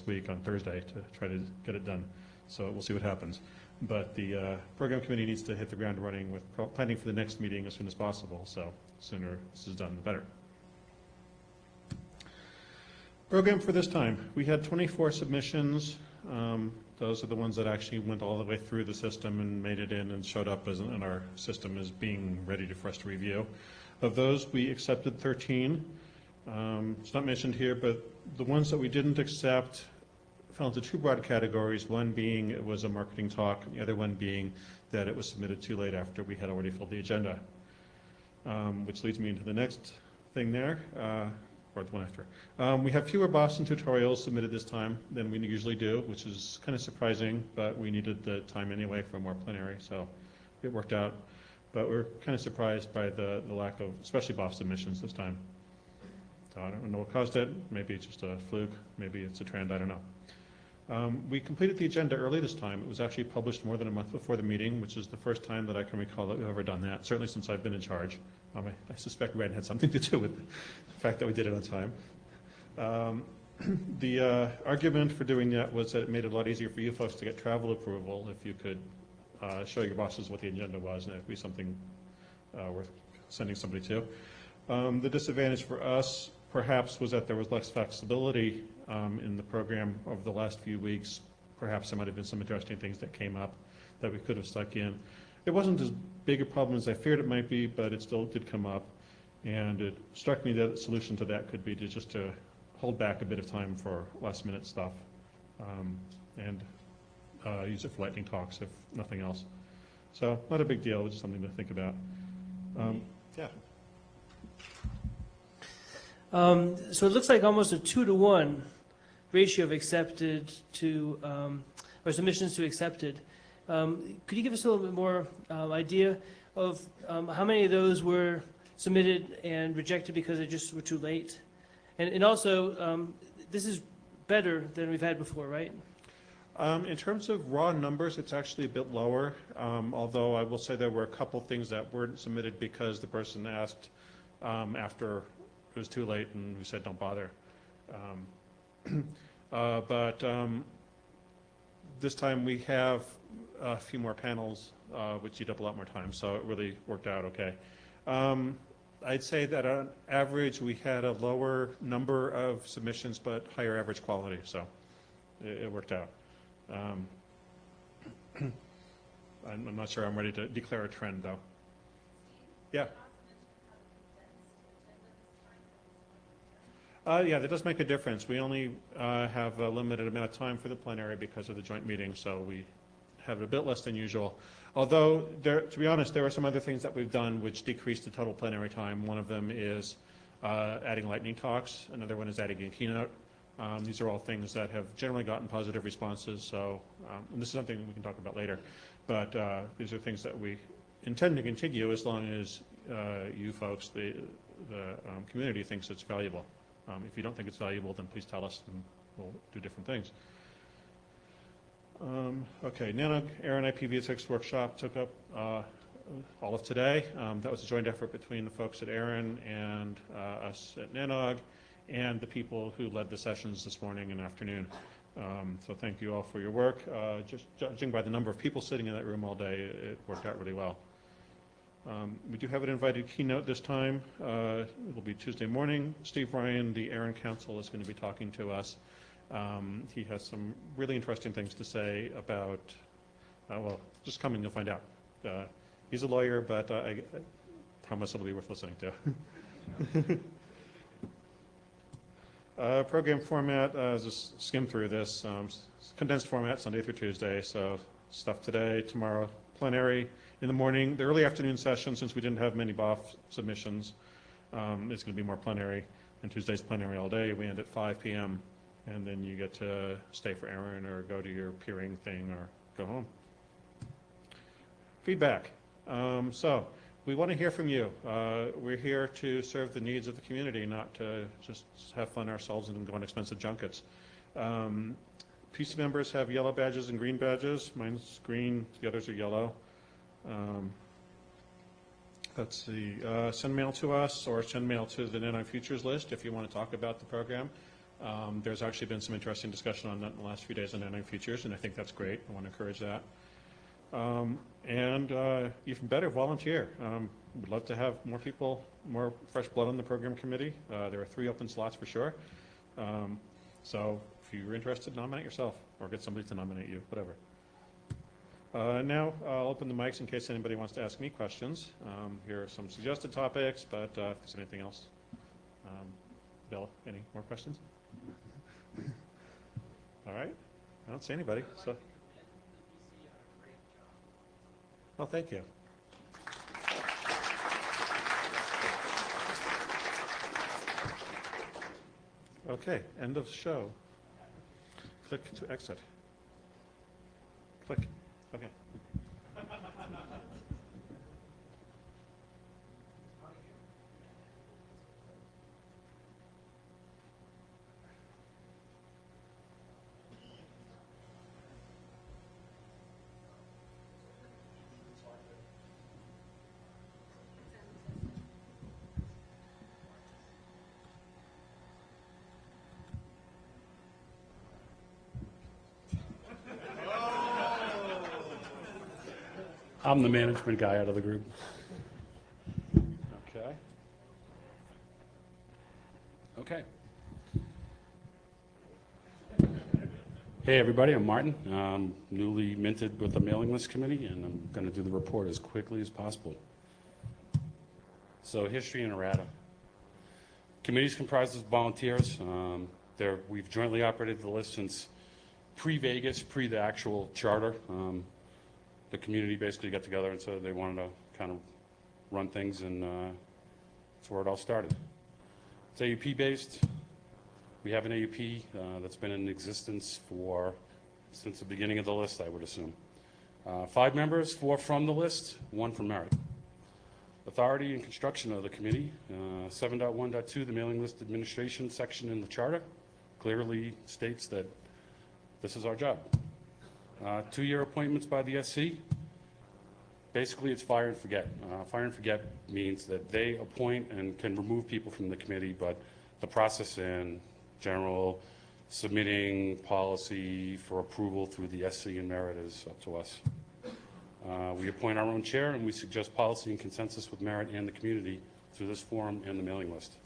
week on Thursday to try to get it done. So we'll see what happens. But the program committee needs to hit the ground running with planning for the next meeting as soon as possible. So the sooner this is done, the better. Program for this time. We had 24 submissions. Those are the ones that actually went all the way through the system and made it in and showed up as in our system as being ready for us to review. Of those, we accepted 13. It's not mentioned here, but the ones that we didn't accept fell into two broad categories, one being it was a marketing talk, and the other one being that it was submitted too late after we had already filled the agenda, which leads me into the next thing there, or the one after. We have fewer Boston tutorials submitted this time than we usually do, which is kind of surprising, but we needed the time anyway for more plenary, so it worked out. But we're kind of surprised by the lack of, especially BOF submissions this time. So I don't know what caused it. Maybe it's just a fluke. Maybe it's a trend. I don't know. We completed the agenda early this time. It was actually published more than a month before the meeting, which is the first time that I can recall that we've ever done that, certainly since I've been in charge. I suspect Ren had something to do with the fact that we did it on time. The argument for doing that was that it made it a lot easier for you folks to get travel approval if you could show your bosses what the agenda was, and it would be something worth sending somebody to. The disadvantage for us, perhaps, was that there was less flexibility in the program over the last few weeks. Perhaps there might have been some interesting things that came up that we could have stuck in. It wasn't as big a problem as I feared it might be, but it still did come up. And it struck me that the solution to that could be to hold back a bit of time for last minute stuff and use it for lightning talks if nothing else. So not a big deal, just something to think about. Yeah. So it looks like almost a 2-to-1 ratio of accepted to, or submissions to accepted. Could you give us a little bit more idea of how many of those were submitted and rejected because they just were too late? And also, this is better than we've had before, right? In terms of raw numbers, it's actually a bit lower, although I will say there were a couple things that weren't submitted because the person asked after it was too late and we said don't bother. But this time we have a few more panels which eat up a lot more time, so it really worked out okay. I'd say that on average we had a lower number of submissions but higher average quality, so it worked out. I'm not sure I'm ready to declare a trend though. Yeah. Yeah, that does make a difference. We only have a limited amount of time for the plenary because of the joint meeting, so we have it a bit less than usual. Although, to be honest, there are some other things that we've done which decrease the total plenary time. One of them is adding lightning talks. Another one is adding a keynote. These are all things that have generally gotten positive responses, so and this is something we can talk about later. But these are things that we intend to continue as long as you folks, the community, thinks it's valuable. If you don't think it's valuable, then please tell us and we'll do different things. Okay, NANOG Aaron IPv6 workshop took up all of today. That was a joint effort between the folks at Aaron and us at NANOG and the people who led the sessions this morning and afternoon. So thank you all for your work. Just judging by the number of people sitting in that room all day, it worked out really well. We do have an invited keynote this time. It will be Tuesday morning. Steve Ryan, the Aaron Council, is going to be talking to us. He has some really interesting things to say about, well, just coming, you'll find out. He's a lawyer, but I promise it'll be worth listening to. Program format, just skim through this. Condensed format, Sunday through Tuesday, so stuff today, tomorrow, plenary. In the morning, the early afternoon session, since we didn't have many BOF submissions, it's going to be more plenary. And Tuesday's plenary all day. We end at 5 p.m. and then you get to stay for Aaron or go to your peering thing or go home. Feedback. So we want to hear from you. We're here to serve the needs of the community, not to just have fun ourselves and go on expensive junkets. PC members have yellow badges and green badges. Mine's green, the others are yellow. Let's see, send mail to us or send mail to the NANOG Futures list if you want to talk about the program. There's actually been some interesting discussion on that in the last few days on NANOG futures, and I think that's great. I want to encourage that. And even better, volunteer. We'd love to have more people, more fresh blood on the program committee. There are 3 open slots for sure. So if you're interested, nominate yourself or get somebody to nominate you, whatever. Now I'll open the mics in case anybody wants to ask me questions. Here are some suggested topics, but if there's anything else. Bill, any more questions? All right. I don't see anybody. So. Well, thank you. Okay, end of show. Click to exit. Click. Okay. I'm the management guy out of the group. Okay. Okay. Hey, everybody, I'm Martin. I'm newly minted with the mailing list committee, and I'm going to do the report as quickly as possible. So, history and errata. Committee's comprised of volunteers. We've jointly operated the list since pre-Vegas, pre the actual charter. The community basically got together and said they wanted to kind of run things, and that's where it all started. It's AUP based. We have an AUP that's been in existence since the beginning of the list, I would assume. 5 members, 4 from the list, 1 from merit. Authority and construction of the committee, 7.1.2, the mailing list administration section in the charter clearly states that this is our job. 2-year appointments by the SC. Basically, it's fire and forget. Fire and forget means that they appoint and can remove people from the committee, but the process in general, submitting policy for approval through the SC and merit is up to us. We appoint our own chair, and we suggest policy and consensus with merit and the community through this forum and the mailing list.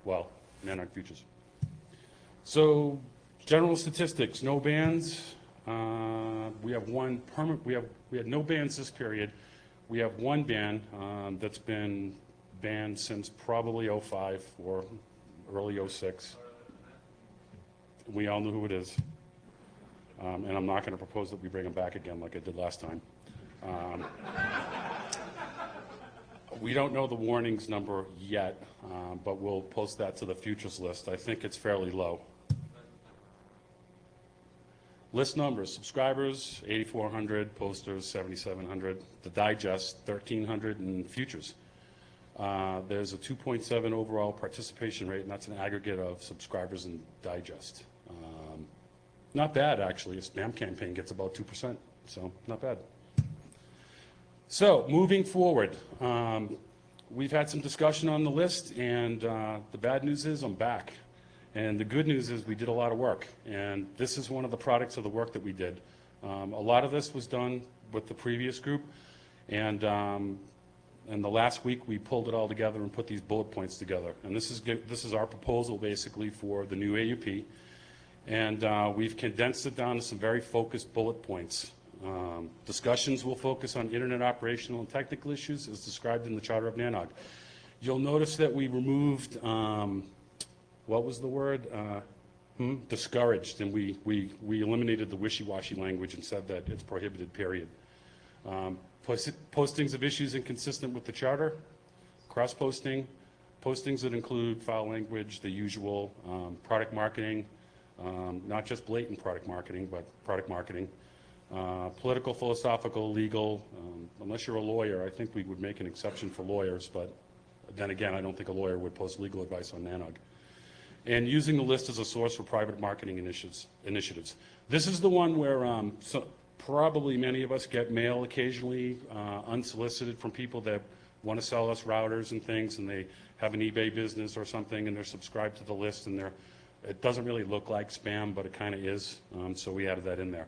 Well, NANOG futures. So, general statistics, no bans. We have one permit. We had no bans this period. We have 1 ban that's been banned since probably 05 or early 06. We all know who it is, and I'm not going to propose that we bring him back again like I did last time. We don't know the warnings number yet, but we'll post that to the futures list. I think it's fairly low. List numbers: subscribers 8,400, posters 7,700, the digest 1,300, and futures. There's a 2.7 overall participation rate, and that's an aggregate of subscribers and digest. Not bad, actually. A spam campaign gets about 2%, so not bad. So moving forward, we've had some discussion on the list, and the bad news is I'm back. And the good news is we did a lot of work, and this is one of the products of the work that we did. A lot of this was done with the previous group, and the last week we pulled it all together and put these bullet points together. And this is our proposal basically for the new AUP, and we've condensed it down to some very focused bullet points. Discussions will focus on internet operational and technical issues as described in the Charter of NANOG. You'll notice that we removed what was the word? Discouraged, and we eliminated the wishy-washy language and said that it's prohibited, period. Postings of issues inconsistent with the charter, cross-posting, postings that include foul language, the usual, product marketing, not just blatant product marketing, but product marketing, political, philosophical, legal. Unless you're a lawyer, I think we would make an exception for lawyers, but then again, I don't think a lawyer would post legal advice on NANOG. And using the list as a source for private marketing initiatives. This is the one where probably many of us get mail occasionally, unsolicited, from people that want to sell us routers and things, and they have an eBay business or something, and they're subscribed to the list, and It doesn't really look like spam, but it kind of is, so we added that in there.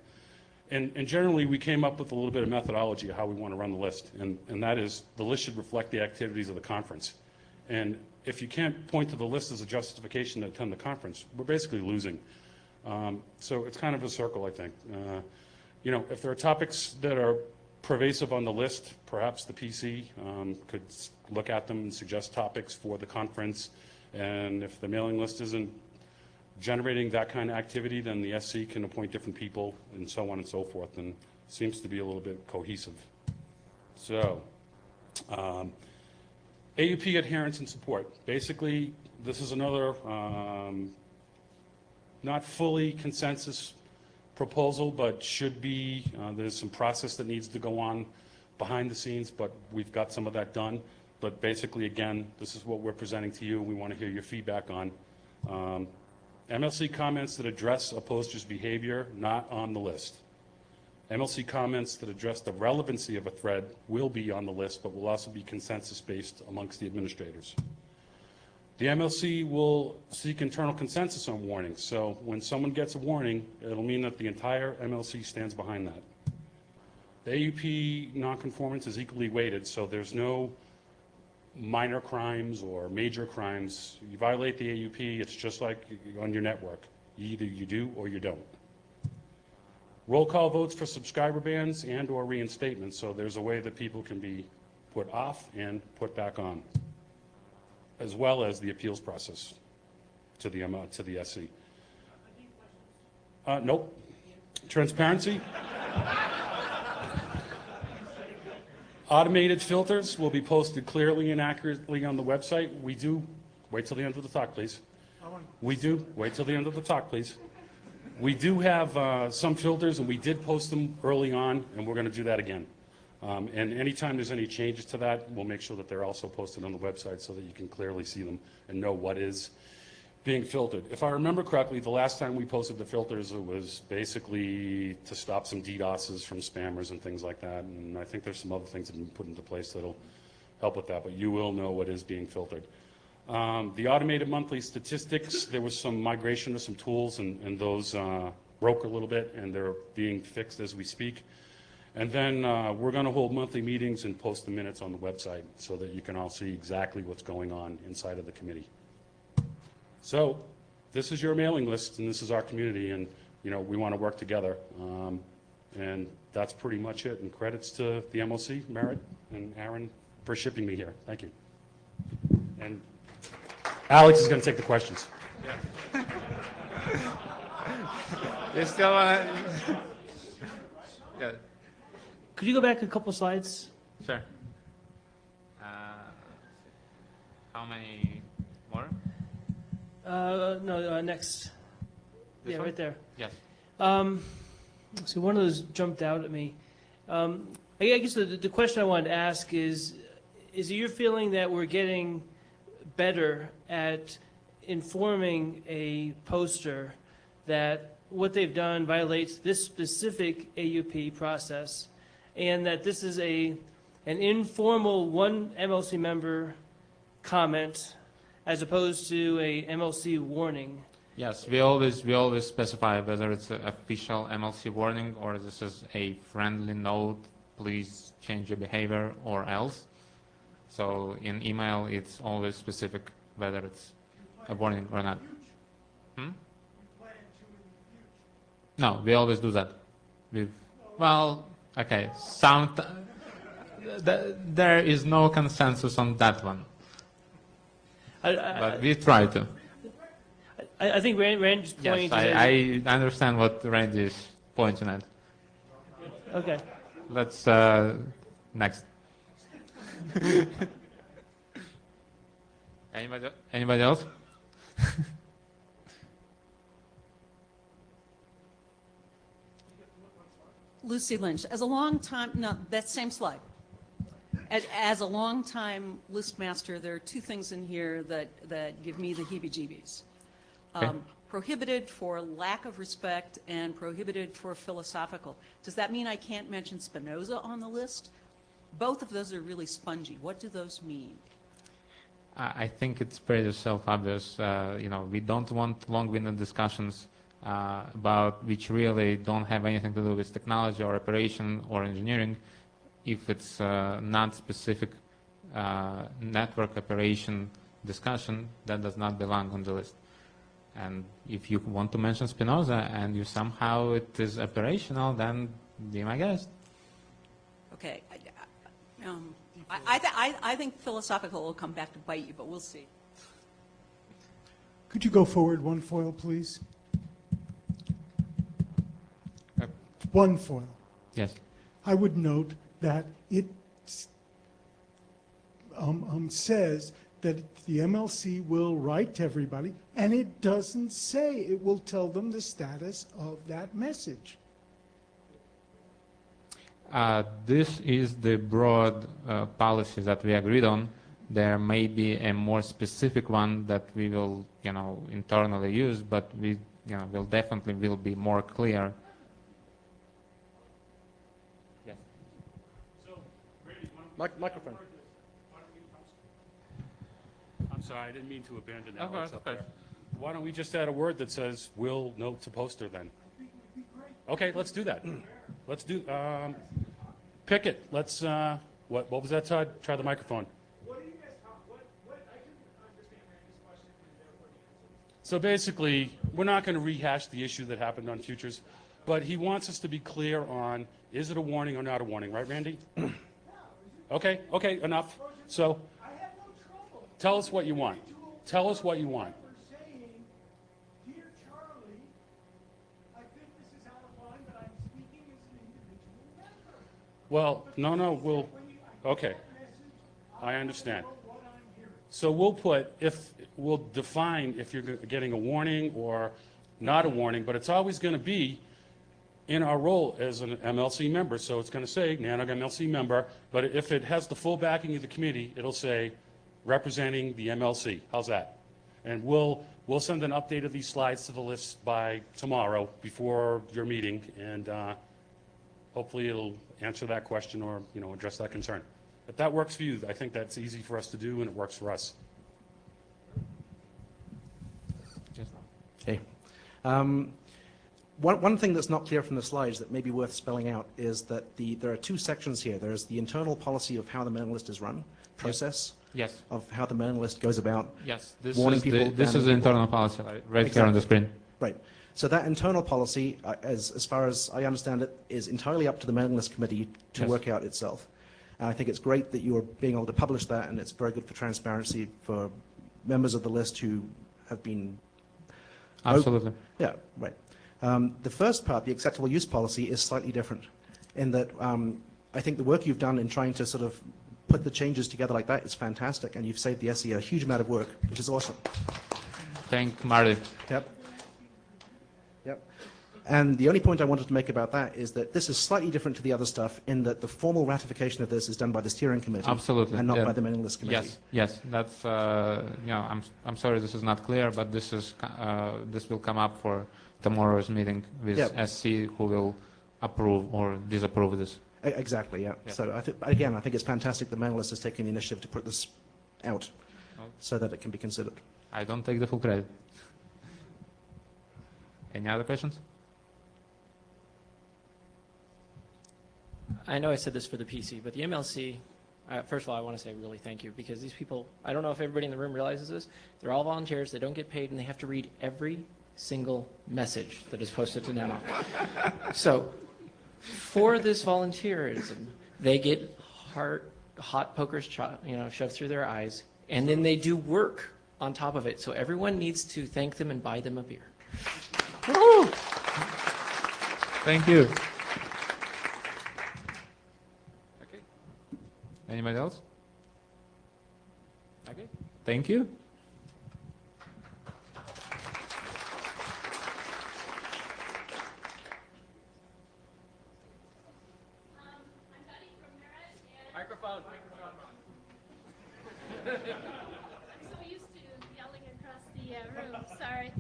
And generally, we came up with a little bit of methodology of how we want to run the list, and that is, the list should reflect the activities of the conference. And if you can't point to the list as a justification to attend the conference, we're basically losing. So it's kind of a circle, I think. You know, if there are topics that are pervasive on the list, perhaps the PC could look at them and suggest topics for the conference. And if the mailing list isn't generating that kind of activity, then the SC can appoint different people and so on and so forth, and seems to be a little bit cohesive. So, AUP adherence and support. Basically, this is another not fully consensus proposal, but should be. There's some process that needs to go on behind the scenes, but we've got some of that done. But basically, again, this is what we're presenting to you. We want to hear your feedback on. MLC comments that address a poster's behavior, not on the list. MLC comments that address the relevancy of a thread will be on the list, but will also be consensus-based amongst the administrators. The MLC will seek internal consensus on warnings. So when someone gets a warning, it'll mean that the entire MLC stands behind that. The AUP nonconformance is equally weighted, so there's no minor crimes or major crimes. You violate the AUP, it's just like on your network. Either you do or you don't. Roll call votes for subscriber bans and or reinstatements, so there's a way that people can be put off and put back on, as well as the appeals process to the SC. Nope. Transparency. Automated filters will be posted clearly and accurately on the website. We do, wait till the end of the talk, please. We do, wait till the end of the talk, please. We do have some filters, and we did post them early on, and we're going to do that again. And anytime there's any changes to that, we'll make sure that they're also posted on the website so that you can clearly see them and know what is being filtered. If I remember correctly, the last time we posted the filters, it was basically to stop some DDoSes from spammers and things like that. And I think there's some other things that have been put into place that'll help with that, but you will know what is being filtered. The automated monthly statistics, there was some migration of some tools, and those broke a little bit, and they're being fixed as we speak. And then we're going to hold monthly meetings and post the minutes on the website so that you can all see exactly what's going on inside of the committee. So this is your mailing list, and this is our community, and you know we want to work together. And that's pretty much it. And credits to the MLC, Merritt and Aaron, for shipping me here. Thank you. And Alex is going to take the questions. Yeah. You still want to? Yeah. Could you go back a couple slides? Sure. How many more? No, next. This Yeah, one? right there. Yes. So one of those jumped out at me. I guess the question I wanted to ask is it your feeling that we're getting better at informing a poster that what they've done violates this specific AUP process, and that this is an informal one MLC member comment as opposed to a MLC warning? Yes, we always specify whether it's an official MLC warning or this is a friendly note, please change your behavior or else. So in email, it's always specific whether it's a warning or not. No, we always do that. Well, okay, there is no consensus on that one, but we try to. I think Rand's point Yes, is... I understand what Randy is pointing at. Okay. Let's, next. Anybody else? Lucy Lynch, as a long time, no, that same slide. As a long time list master, there are two things in here that give me the heebie-jeebies. Okay. Prohibited for lack of respect and prohibited for philosophical. Does that mean I can't mention Spinoza on the list? Both of those are really spongy. What do those mean? I think it's pretty self-obvious. We don't want long-winded discussions about which really don't have anything to do with technology or operation or engineering. If it's not specific network operation discussion, that does not belong on the list. And if you want to mention Spinoza and you somehow it is operational, then be my guest. Okay. I think philosophical will come back to bite you, but we'll see. Could you go forward one foil, please? One foil. Yes. I would note that it says that the MLC will write to everybody, and it doesn't say it will tell them the status of that message. This is the broad policy that we agreed on. There may be a more specific one that we will, internally use, but we, will definitely be more clear. Yes. So, Randy, Microphone. I'm sorry, I didn't mean to abandon that. Okay, What's up okay. there. Why don't we just add a word that says, "will note to poster" then? Okay, let's do that. Let's do, pick it. Let's, what was that, Todd? Try the microphone. What do you guys talk? I can understand Randy's question and therefore the answer. So basically, we're not going to rehash the issue that happened on futures, but he wants us to be clear on, is it a warning or not a warning, right, Randy? Okay, enough. So, I have no trouble. tell us what you want. Tell us what you want. For saying, "Dear Charlie, I think this is out of line, but I'm speaking as an individual member." Well, no, we'll, okay, I understand. So we'll define if you're getting a warning or not a warning, but it's always going to be in our role as an MLC member. So it's going to say NANOG MLC member, but if it has the full backing of the committee, it'll say representing the MLC. How's that? And we'll send an update of these slides to the list by tomorrow before your meeting, and hopefully it'll answer that question or, address that concern. If that works for you, I think that's easy for us to do, and it works for us. Okay. One thing that's not clear from the slides that may be worth spelling out is that there are two sections here. There's the internal policy of how the mailing list is run, process Yes. of how the mailing list goes about. Yes. This Warning is people, this is banning the people. internal policy right here on the screen. Right. So that internal policy, as far as I understand it, is entirely up to the mailing list committee to Yes. work out itself. And I think it's great that you are being able to publish that, and it's very good for transparency for members of the list who have been. Absolutely. Yeah, right. The first part, the acceptable use policy, is slightly different in that I think the work you've done in trying to sort of put the changes together like that is fantastic, and you've saved the SE a huge amount of work, which is awesome. Thank Marty. Yep. Yep. And the only point I wanted to make about that is that this is slightly different to the other stuff in that the formal ratification of this is done by the steering committee. Absolutely. And not Yeah. by the mailing list committee. Yes. That's I'm sorry this is not clear, but this will come up for tomorrow's meeting with Yep. SC, who will approve or disapprove this. Exactly, yeah. Yeah. So I think it's fantastic the mailing list is taking the initiative to put this out so that it can be considered. I don't take the full credit. Any other questions? I know I said this for the PC, but the MLC, first of all, I want to say really thank you, because these people, I don't know if everybody in the room realizes this, they're all volunteers, they don't get paid, and they have to read every single message that is posted to NANOG. So for this volunteerism, they get hot pokers shoved through their eyes, and then they do work on top of it. So everyone needs to thank them and buy them a beer. Woo! Thank you. Okay. Anybody else? Okay. Thank you. Microphone. I'm so used to yelling across the room, sorry.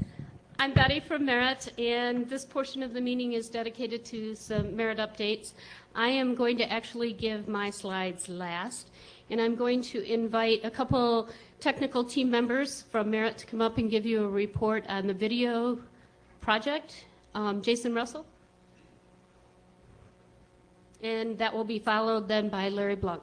I'm Betty from Merit, and this portion of the meeting is dedicated to some Merit updates. I am going to actually give my slides last, And I'm going to invite a couple technical team members from Merit to come up and give you a report on the video project. Jason Russell. And that will be followed then by Larry Blanc.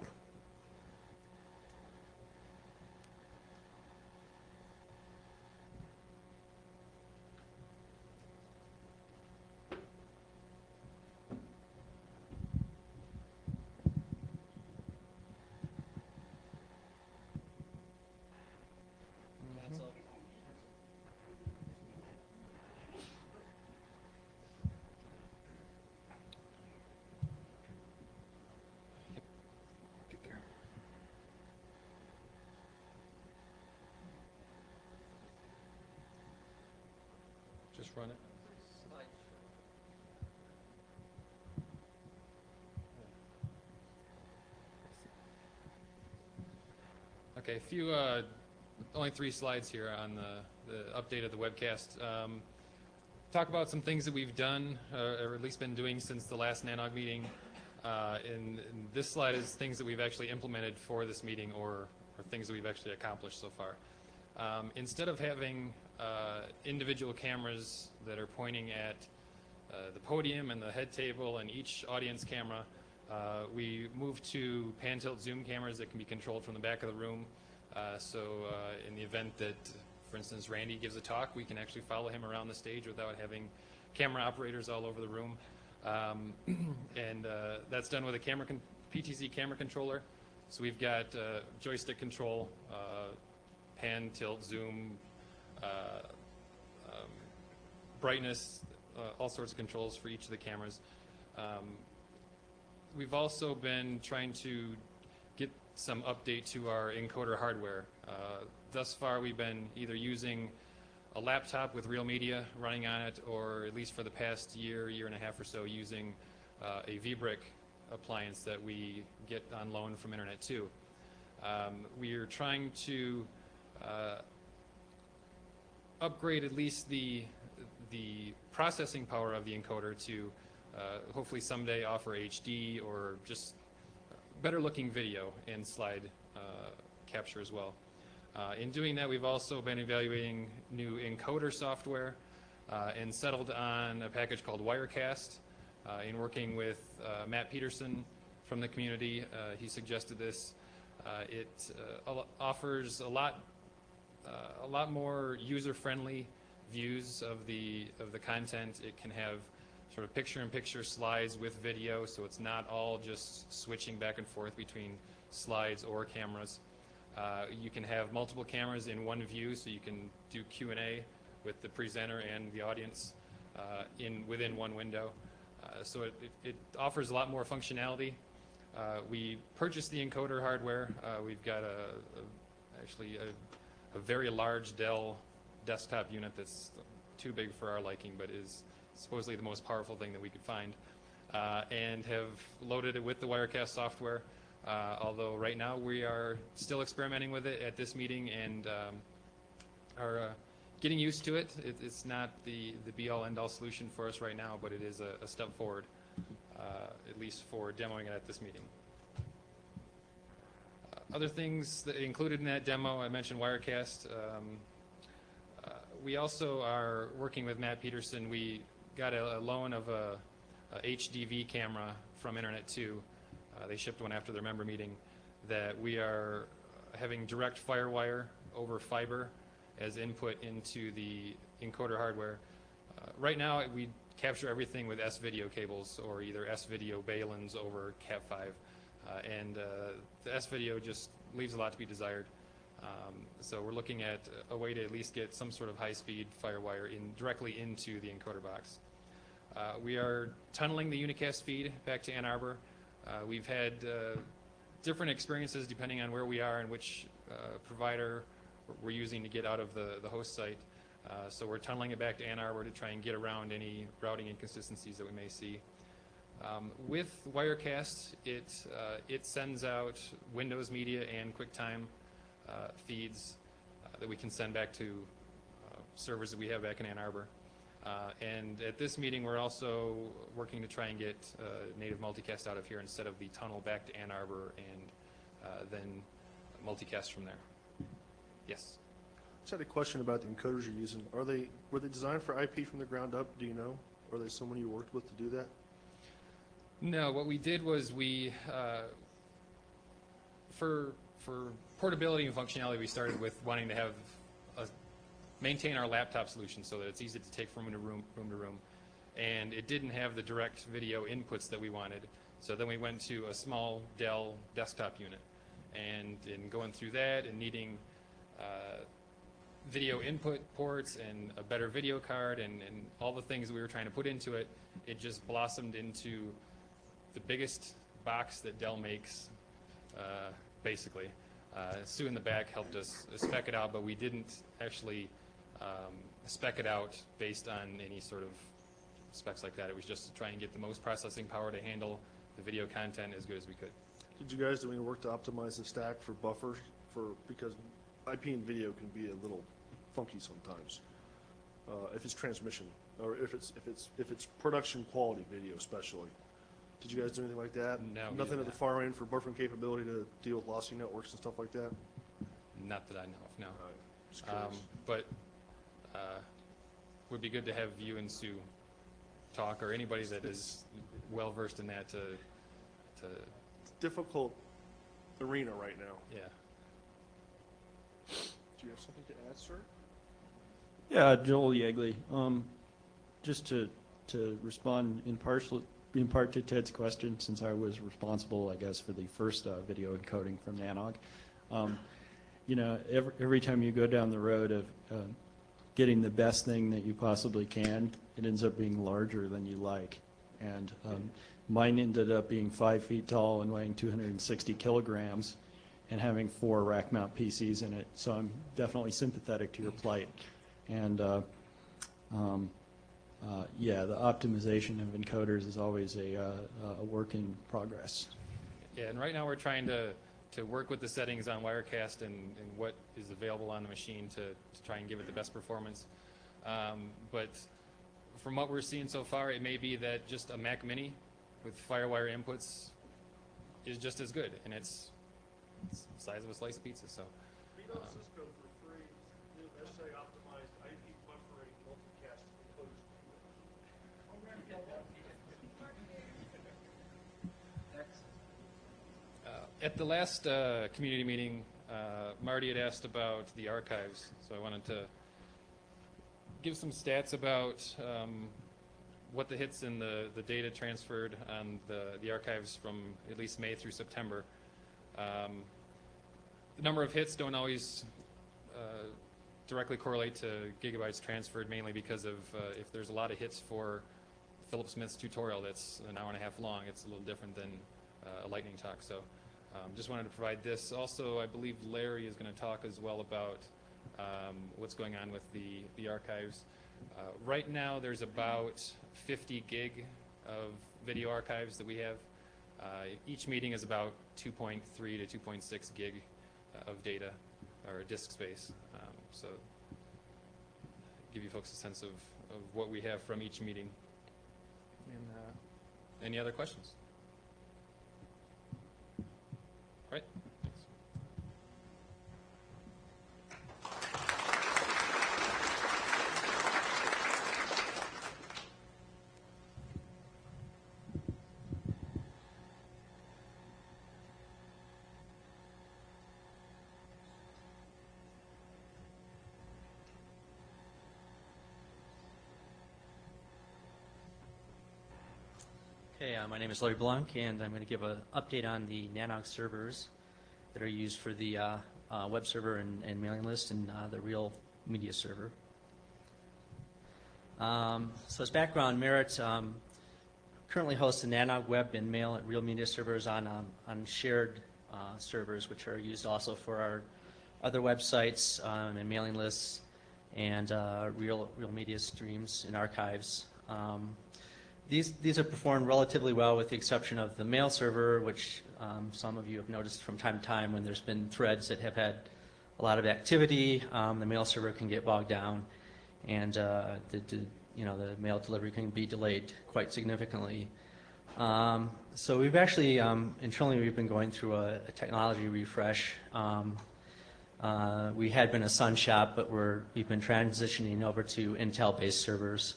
Just run it. Okay, only 3 slides here on the update of the webcast. Talk about some things that we've done, or at least been doing since the last NANOG meeting. And this slide is things that we've actually implemented for this meeting, or things that we've actually accomplished so far. Instead of having individual cameras that are pointing at the podium and the head table and each audience camera, we moved to pan-tilt zoom cameras that can be controlled from the back of the room. So in the event that, for instance, Randy gives a talk, we can actually follow him around the stage without having camera operators all over the room. And that's done with a PTZ camera controller. So we've got joystick control, pan, tilt, zoom, brightness, all sorts of controls for each of the cameras. We've also been trying to get some update to our encoder hardware. Thus far, we've been either using a laptop with real media running on it, or at least for the past year and a half or so, using a VBrick appliance that we get on loan from Internet 2. We are trying to upgrade at least the processing power of the encoder to hopefully someday offer HD or just better looking video and slide capture as well. In doing that, we've also been evaluating new encoder software and settled on a package called Wirecast. In working with Matt Peterson from the community, he suggested this. It offers a lot more user-friendly views of the content. It can have sort of picture-in-picture slides with video, so it's not all just switching back and forth between slides or cameras. You can have multiple cameras in one view, so you can do Q&A with the presenter and the audience within one window. So it offers a lot more functionality. We purchased the encoder hardware. We've got actually a very large Dell desktop unit that's too big for our liking, but is supposedly the most powerful thing that we could find, and have loaded it with the Wirecast software, although right now we are still experimenting with it at this meeting and are getting used to it. It's not the be-all, end-all solution for us right now, but it is a step forward, at least for demoing it at this meeting. Other things that included in that demo, I mentioned Wirecast. We also are working with Matt Peterson. We got a loan of a HDV camera from Internet 2. They shipped one after their member meeting, that we are having direct FireWire over fiber as input into the encoder hardware. Right now, we capture everything with S-video cables, or either S-video Balins over Cat5. And the S-video just leaves a lot to be desired. So we're looking at a way to at least get some sort of high-speed FireWire directly into the encoder box. We are tunneling the unicast feed back to Ann Arbor. We've had different experiences depending on where we are and which provider we're using to get out of the host site. So we're tunneling it back to Ann Arbor to try and get around any routing inconsistencies that we may see. With Wirecast, it sends out Windows Media and QuickTime feeds that we can send back to servers that we have back in Ann Arbor. And at this meeting, we're also working to try and get native multicast out of here instead of the tunnel back to Ann Arbor and then multicast from there. Yes. Just had a question about the encoders you're using. Were they designed for IP from the ground up? Do you know? Are there someone you worked with to do that? No, what we did was we, for portability and functionality, we started with wanting to have maintain our laptop solution so that it's easy to take from room to room. And it didn't have the direct video inputs that we wanted. So then we went to a small Dell desktop unit. And in going through that and needing video input ports and a better video card and all the things we were trying to put into it, it just blossomed into the biggest box that Dell makes, basically. Sue in the back helped us spec it out, but we didn't actually spec it out based on any sort of specs like that. It was just to try and get the most processing power to handle the video content as good as we could. Did you guys do any work to optimize the stack for buffers? Because IP and video can be a little funky sometimes. If it's transmission or if it's production quality video, especially. Did you guys do anything like that? No. we Nothing did at the not. far end for buffering capability to deal with lossy networks and stuff like that? Not that I know of, no. All right. Just curious. But would be good to have you and Sue talk, or anybody that is well versed in that to It's a difficult arena right now. yeah. Do you have something to add, sir? Yeah, Joel Yegley. Just to respond in part to Ted's question, since I was responsible, I guess, for the first video encoding from NANOG. You know, every time you go down the road of getting the best thing that you possibly can, it ends up being larger than you like. And mine ended up being 5 feet tall and weighing 260 kilograms and having 4 rack mount PCs in it. So I'm definitely sympathetic to your plight. And yeah, the optimization of encoders is always a work in progress. Yeah, and right now we're trying to work with the settings on Wirecast and what is available on the machine to try and give it the best performance. But from what we're seeing so far, it may be that just a Mac Mini with FireWire inputs is just as good, and it's the size of a slice of pizza. So. Read on Cisco for free, new SA optimized IP buffering multicast encoders. At the last community meeting, Marty had asked about the archives, so I wanted to give some stats about what the hits and the data transferred on the archives from at least May through September. The number of hits don't always directly correlate to gigabytes transferred, mainly because of if there's a lot of hits for Philip Smith's tutorial that's an hour and a half long, it's a little different than a lightning talk. So just wanted to provide this. Also, I believe Larry is going to talk as well about what's going on with the archives. Right now, there's about 50 gig of video archives that we have. Each meeting is about 2.3 to 2.6 gig of data or disk space. So give you folks a sense of what we have from each meeting. And any other questions? All right. Thanks. Okay, my name is Larry Blanc, and I'm going to give an update on the NANOG servers that are used for the web server and mailing list and the real media server. So as background, Merit currently hosts the NANOG web and mail and real media servers on shared servers, which are used also for our other websites and mailing lists and real media streams and archives. These have performed relatively well, with the exception of the mail server, which some of you have noticed from time to time when there's been threads that have had a lot of activity. The mail server can get bogged down, and the mail delivery can be delayed quite significantly. So we've actually, internally, we've been going through a technology refresh. We had been a Sun shop, but we've been transitioning over to Intel-based servers.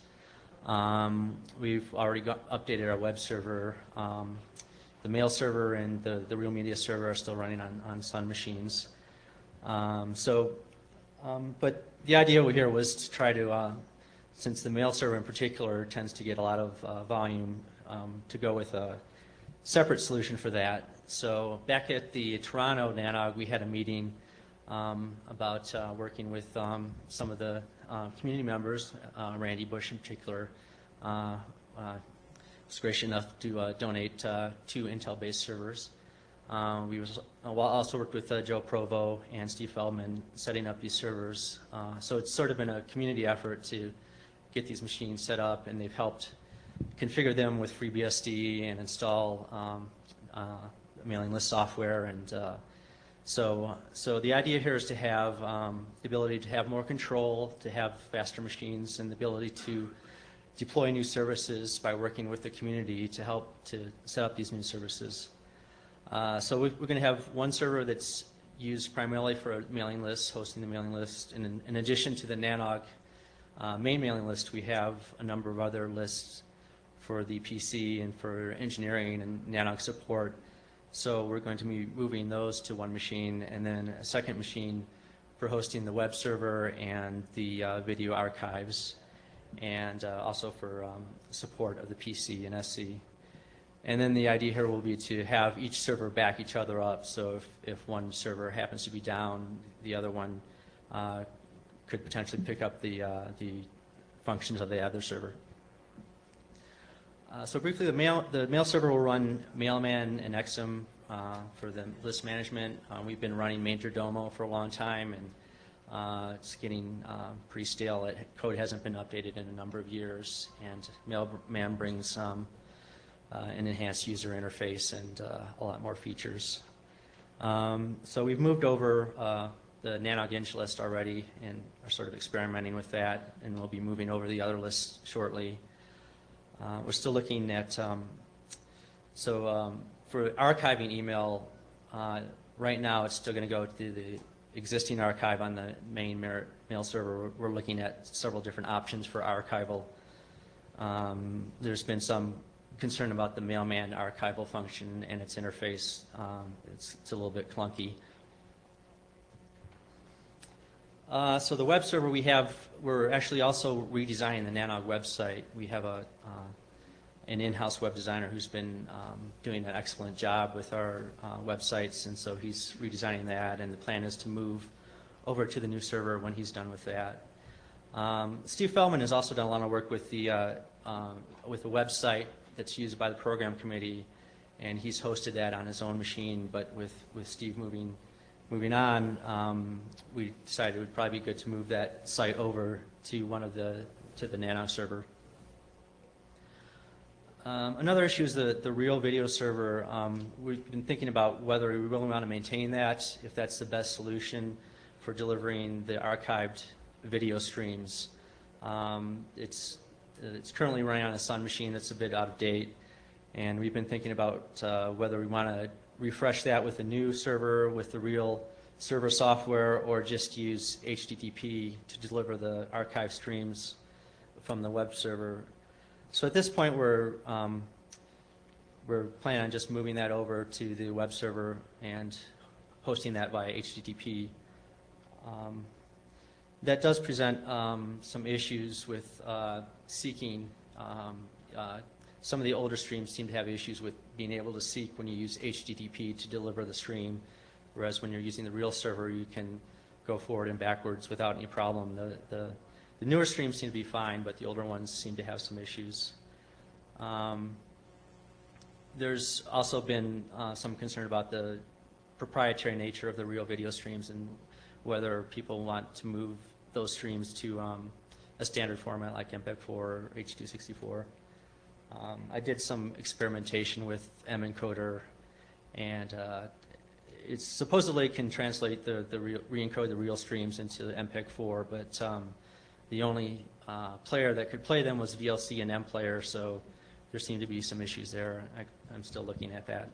We've already updated our web server. The mail server and the Real Media server are still running on Sun machines. But the idea here was to try to, since the mail server in particular tends to get a lot of volume, to go with a separate solution for that. So back at the Toronto NANOG, we had a meeting about working with some of the community members, Randy Bush in particular, was gracious enough to donate 2 Intel-based servers. We also worked with Joe Provo and Steve Feldman setting up these servers. So it's sort of been a community effort to get these machines set up, and they've helped configure them with FreeBSD and install mailing list software. And so the idea here is to have the ability to have more control, to have faster machines, and the ability to deploy new services by working with the community to help to set up these new services. So we're going to have one server that's used primarily for mailing lists, hosting the mailing list. And in addition to the NANOG main mailing list, we have a number of other lists for the PC and for engineering and NANOG support. So we're going to be moving those to one machine, and then a second machine for hosting the web server and the video archives, and also for support of the PC and SC. And then the idea here will be to have each server back each other up. So if one server happens to be down, the other one could potentially pick up the functions of the other server. So briefly, the mail server will run Mailman and Exim for the list management. We've been running Majordomo for a long time, and it's getting pretty stale. Code hasn't been updated in a number of years, and Mailman brings an enhanced user interface and a lot more features. So we've moved over the NANOG Inch list already and are sort of experimenting with that, and we'll be moving over the other lists shortly. We're still looking at, for archiving email, right now it's still going to go to the existing archive on the main mail server. We're looking at several different options for archival. There's been some concern about the Mailman archival function and its interface. It's a little bit clunky. So the web server we're actually also redesigning the NANOG website. We have an in-house web designer who's been doing an excellent job with our websites, and so he's redesigning that, and the plan is to move over to the new server when he's done with that. Steve Feldman has also done a lot of work with the website that's used by the program committee, and he's hosted that on his own machine, but with Steve moving on, we decided it would probably be good to move that site over to the NANOG server. Another issue is the Real Video server. We've been thinking about whether we really want to maintain that, if that's the best solution for delivering the archived video streams. It's currently running on a Sun machine that's a bit out of date, and we've been thinking about whether we want to refresh that with a new server with the Real server software, or just use HTTP to deliver the archive streams from the web server. So at this point, we're planning on just moving that over to the web server and hosting that via HTTP. That does present some issues with seeking. Some of the older streams seem to have issues with being able to seek when you use HTTP to deliver the stream, whereas when you're using the Real server, you can go forward and backwards without any problem. The newer streams seem to be fine, but the older ones seem to have some issues. There's also been some concern about the proprietary nature of the Real video streams and whether people want to move those streams to a standard format like MPEG-4 or H.264. I did some experimentation with mencoder, and it supposedly can translate re-encode the Real streams into MPEG-4, but the only player that could play them was VLC and MPlayer, so there seem to be some issues there. I'm still looking at that.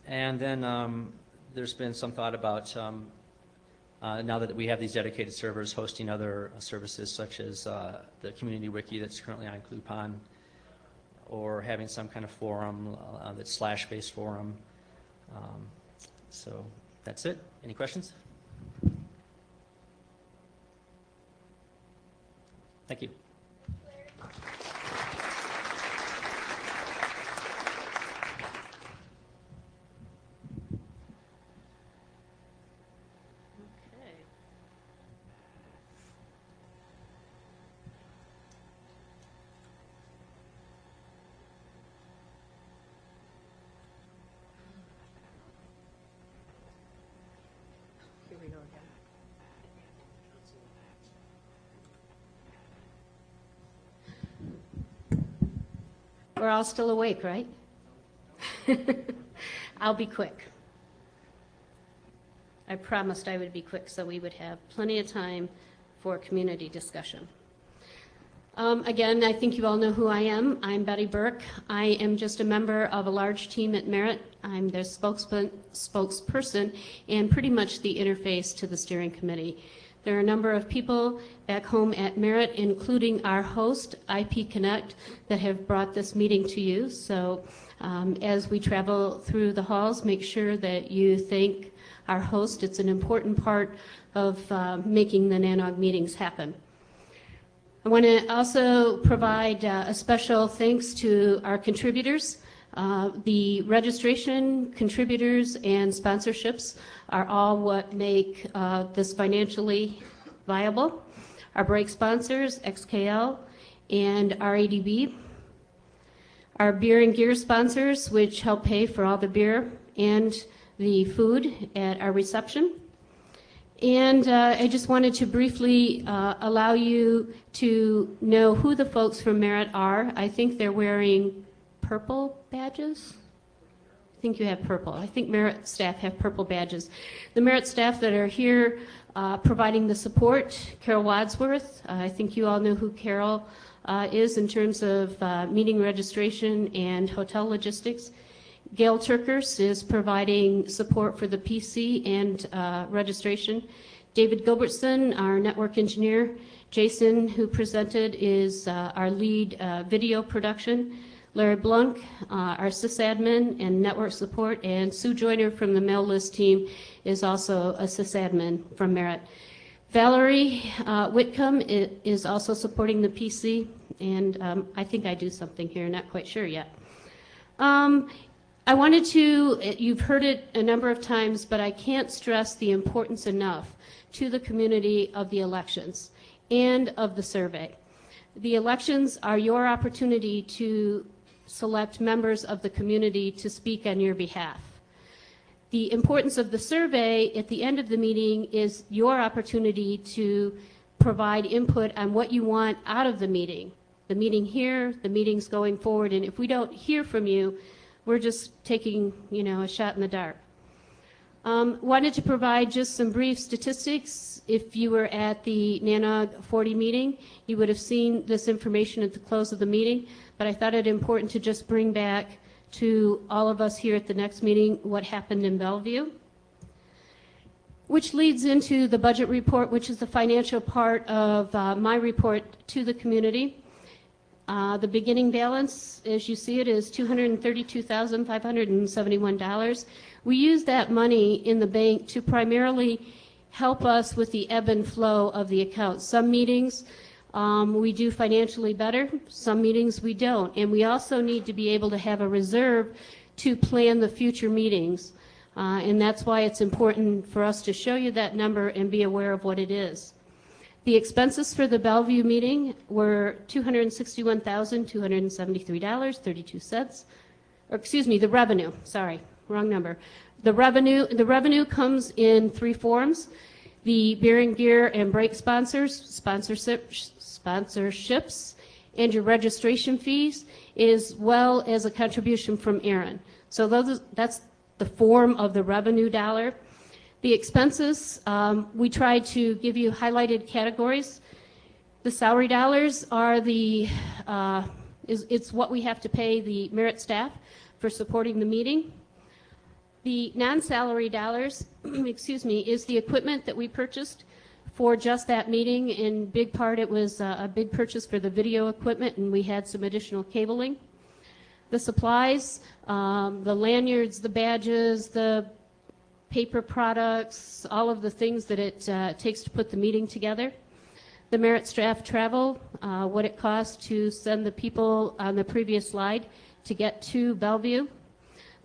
And then there's been some thought about now that we have these dedicated servers hosting other services such as the community wiki that's currently on Clupon, or having some kind of forum that's slash-based forum. So that's it. Any questions? Thank you. Here we go again. We're all still awake, right? I'll be quick. I promised I would be quick so we would have plenty of time for community discussion. Again, I think you all know who I am. I'm Betty Burke. I am just a member of a large team at Merit. I'm their spokesperson and pretty much the interface to the steering committee. There are a number of people back home at Merit, including our host, IP Connect, that have brought this meeting to you. So as we travel through the halls, make sure that you thank our host. It's an important part of making the NANOG meetings happen. I want to also provide a special thanks to our contributors. The registration, contributors, and sponsorships are all what make this financially viable. Our break sponsors, XKL and RADB. Our beer and gear sponsors, which help pay for all the beer and the food at our reception. And I just wanted to briefly allow you to know who the folks from Merit are. I think they're wearing purple badges. I think you have purple. I think Merit staff have purple badges. The Merit staff that are here providing the support, Carol Wadsworth. I think you all know who Carol is in terms of meeting registration and hotel logistics. Gail Turkers is providing support for the PC and registration. David Gilbertson, our network engineer. Jason, who presented, is our lead video production. Larry Blunk, our sysadmin and network support. And Sue Joyner from the mail list team is also a sysadmin from Merit. Valerie Whitcomb is also supporting the PC. And I think I do something here, not quite sure yet. I wanted to, you've heard it a number of times, but I can't stress the importance enough to the community of the elections and of the survey. The elections are your opportunity to select members of the community to speak on your behalf. The importance of the survey at the end of the meeting is your opportunity to provide input on what you want out of the meeting here, the meetings going forward, and if we don't hear from you, we're just taking, a shot in the dark. Wanted to provide just some brief statistics. If you were at the NANOG 40 meeting, you would have seen this information at the close of the meeting, but I thought it important to just bring back to all of us here at the next meeting what happened in Bellevue, which leads into the budget report, which is the financial part of my report to the community. The beginning balance, as you see it, is $232,571. We use that money in the bank to primarily help us with the ebb and flow of the account. Some meetings we do financially better, some meetings we don't. And we also need to be able to have a reserve to plan the future meetings. And that's why it's important for us to show you that number and be aware of what it is. The expenses for the Bellevue meeting were $261,273.32. Or excuse me, the revenue. Sorry, wrong number. The revenue comes in three forms: the beer and gear and break sponsorships, and your registration fees, as well as a contribution from Aaron. So that's the form of the revenue dollar. The expenses, we try to give you highlighted categories. The salary dollars are the It's what we have to pay the merit staff for supporting the meeting. The non-salary dollars, excuse me, is the equipment that we purchased for just that meeting. In big part, it was a big purchase for the video equipment, and we had some additional cabling. The supplies, the lanyards, the badges, the paper products, all of the things that it takes to put the meeting together. The merit staff travel, what it costs to send the people on the previous slide to get to Bellevue.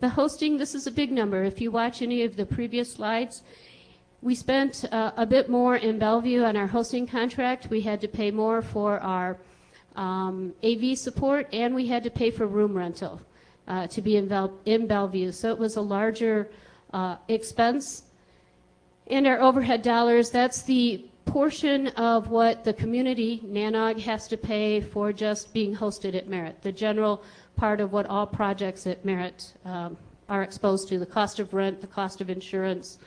The hosting, this is a big number. If you watch any of the previous slides, we spent a bit more in Bellevue on our hosting contract. We had to pay more for our AV support, and we had to pay for room rental to be in Bellevue. So it was a larger expense. And our overhead dollars, that's the portion of what the community, NANOG, has to pay for just being hosted at Merit, the general part of what all projects at Merit are exposed to, the cost of rent, the cost of insurance,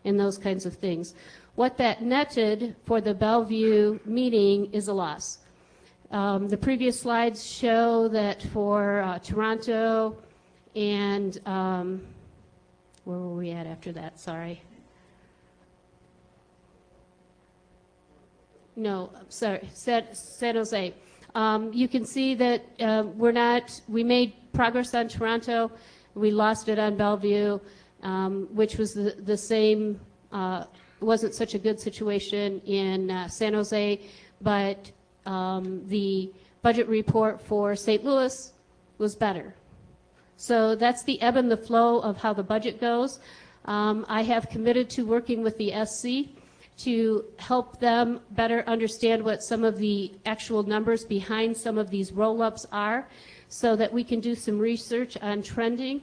and those kinds of things. What that netted for the Bellevue meeting is a loss. The previous slides show that for Toronto and where were we at after that? Sorry. No, sorry, San Jose. You can see that we made progress on Toronto. We lost it on Bellevue, which was the same, wasn't such a good situation in San Jose, but the budget report for St. Louis was better. So that's the ebb and the flow of how the budget goes. I have committed to working with the SC to help them better understand what some of the actual numbers behind some of these roll-ups are, so that we can do some research on trending.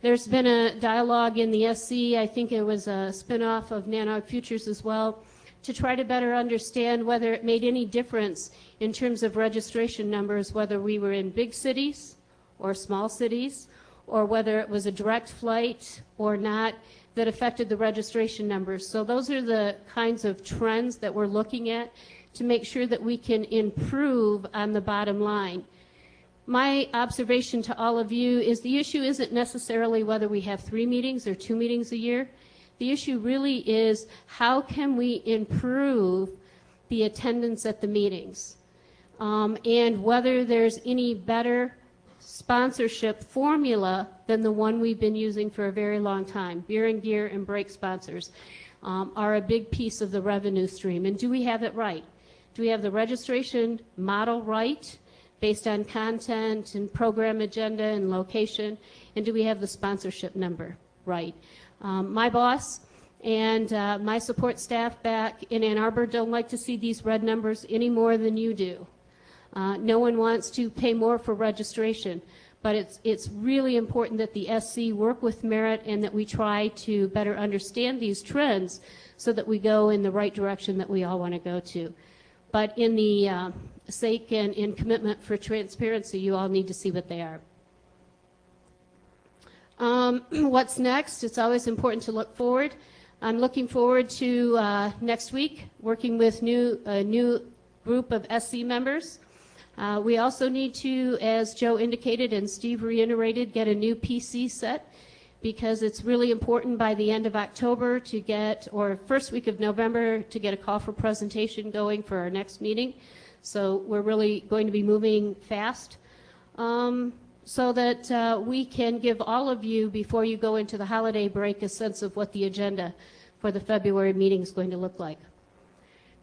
There's been a dialogue in the SC, I think it was a spinoff of NANOG Futures as well, to try to better understand whether it made any difference in terms of registration numbers, whether we were in big cities or small cities, or whether it was a direct flight or not that affected the registration numbers. So those are the kinds of trends that we're looking at to make sure that we can improve on the bottom line. My observation to all of you is the issue isn't necessarily whether we have 3 meetings or 2 meetings a year. The issue really is how can we improve the attendance at the meetings, and whether there's any better sponsorship formula than the one we've been using for a very long time. Beer and gear and break sponsors are a big piece of the revenue stream. And do we have it right? Do we have the registration model right based on content and program agenda and location? And do we have the sponsorship number right? My boss and my support staff back in Ann Arbor don't like to see these red numbers any more than you do. No one wants to pay more for registration, but it's really important that the SC work with Merit and that we try to better understand these trends so that we go in the right direction that we all want to go to. But in the sake and in commitment for transparency, you all need to see what they are. What's next? It's always important to look forward. I'm looking forward to next week working with a new group of SC members. We also need to, as Joe indicated and Steve reiterated, get a new PC set, because it's really important by the end of October to get, or first week of November, to get a call for presentation going for our next meeting. So we're really going to be moving fast so that we can give all of you, before you go into the holiday break, a sense of what the agenda for the February meeting is going to look like.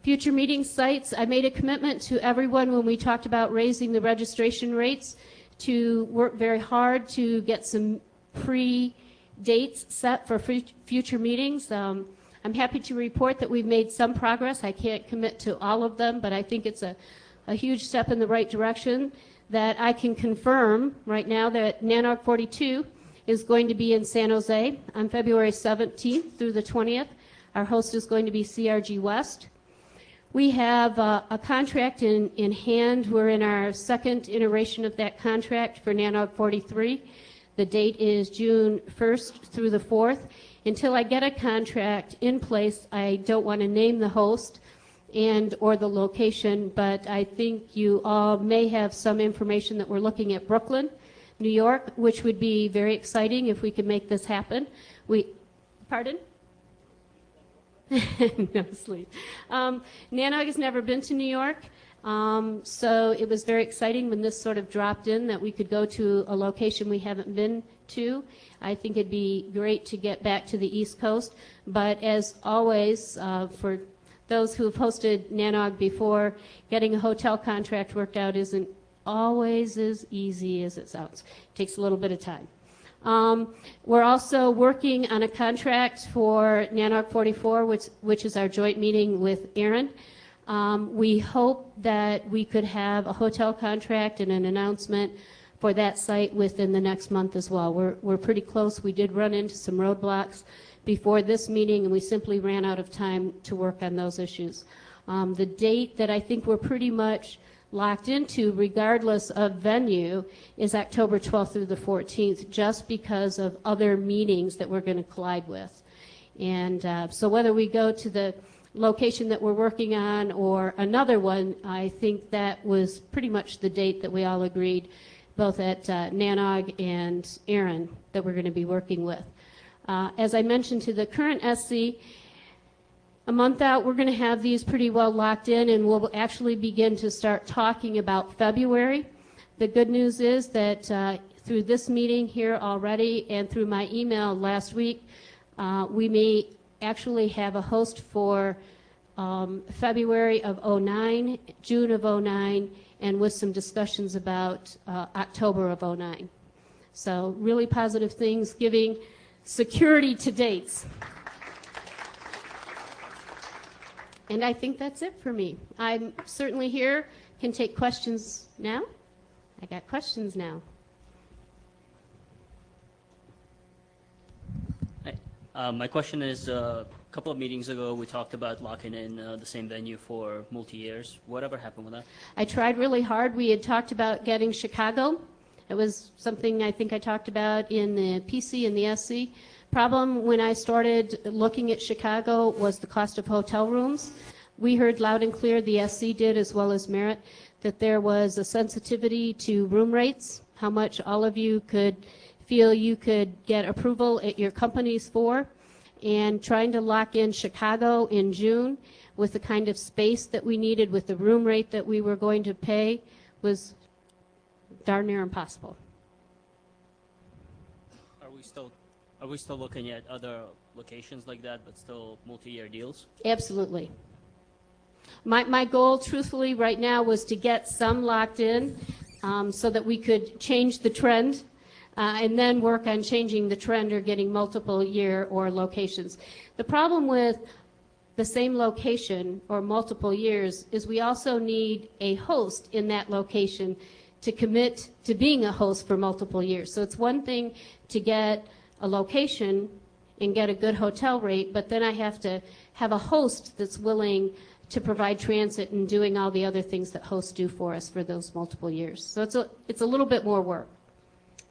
Future meeting sites, I made a commitment to everyone when we talked about raising the registration rates to work very hard to get some pre-dates set for future meetings. I'm happy to report that we've made some progress. I can't commit to all of them, but I think it's a huge step in the right direction, that I can confirm right now that NANOG 42 is going to be in San Jose on February 17th through the 20th. Our host is going to be CRG West. We have a contract in hand. We're in our second iteration of that contract for NANOG 43. The date is June 1st through the 4th. Until I get a contract in place, I don't want to name the host and or the location, but I think you all may have some information that we're looking at Brooklyn, New York, which would be very exciting if we could make this happen. Pardon? No sleep. NANOG has never been to New York, so it was very exciting when this sort of dropped in that we could go to a location we haven't been to. I think it'd be great to get back to the East Coast, but as always, for those who have hosted NANOG before, getting a hotel contract worked out isn't always as easy as it sounds. It takes a little bit of time. We're also working on a contract for NANOG 44, which is our joint meeting with Aaron. We hope that we could have a hotel contract and an announcement for that site within the next month as well. We're pretty close. We did run into some roadblocks before this meeting, and we simply ran out of time to work on those issues. The date that I think we're pretty much locked into, regardless of venue, is October 12th through the 14th, just because of other meetings that we're going to collide with. And so whether we go to the location that we're working on or another one, I think that was pretty much the date that we all agreed, both at NANOG and Aaron, that we're going to be working with. As I mentioned to the current SC, a month out, we're going to have these pretty well locked in, and we'll actually begin to start talking about February. The good news is that through this meeting here already and through my email last week, we may actually have a host for February of '09, June of '09, and with some discussions about October of '09. So really positive things, giving security to dates. And I think that's it for me. I'm certainly here, can take questions now. I got questions now. My question is, a couple of meetings ago, we talked about locking in the same venue for multi-years. Whatever happened with that? I tried really hard. We had talked about getting Chicago. It was something I think I talked about in the PC and the SC. Problem when I started looking at Chicago was the cost of hotel rooms. We heard loud and clear, the SC did as well as Merit, that there was a sensitivity to room rates, how much all of you could feel you could get approval at your companies for, and trying to lock in Chicago in June with the kind of space that we needed with the room rate that we were going to pay was darn near impossible. Are we still looking at other locations like that, but still multi-year deals? Absolutely. My goal, truthfully, right now was to get some locked in so that we could change the trend and then work on changing the trend or getting multiple year or locations. The problem with the same location or multiple years is we also need a host in that location to commit to being a host for multiple years. So it's one thing to get a location and get a good hotel rate, but then I have to have a host that's willing to provide transit and doing all the other things that hosts do for us for those multiple years. So it's a little bit more work.